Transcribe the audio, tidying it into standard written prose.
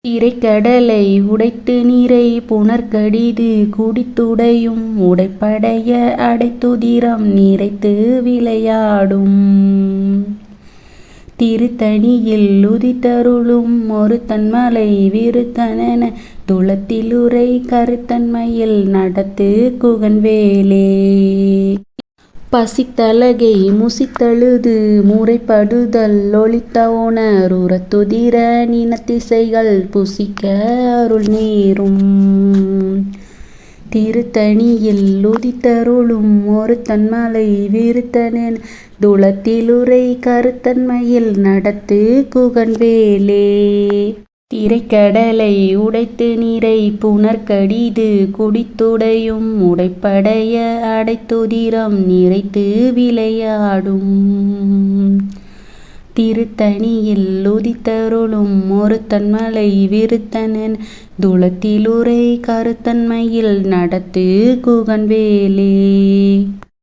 திரைக்கடலை உடைத்து நீரை புனர்கடிது குடித்துடையும் உடைப்படைய அடைத்துதிரம் நிறைத்து விளையாடும் திருத்தணியில் உதித்தருளும் ஒருத்தன்மலை விருத்தனென துளத்திலுறை கருத்தன்மையில் நடத்து குகன்வேலே. பசித்தலகை முசித்தழுது முறைப்படுதல் ஒளித்தவுணர் உரத்துதிர நினத்திசைகள் புசிக்க அருள் நேரும் திருத்தணியில் உதித்தருளும் ஒருத்தன்மலை விருத்தனென துளத்திலுறை கருத்தன்மையில் நடத்து குகன்வேலே. திரைக்கடலை உடைத்து நீரை புனர்கடிது குடித்துடையும் உடைப்படைய அடைத்துதிரம் நிறைத்து விளையாடும் திருத்தணியில் உதித்தருளும் ஒருத்தன்மலை விருத்தனென துளத்திலுறை கருத்தன்மையில் நடத்து குகன்வேலே.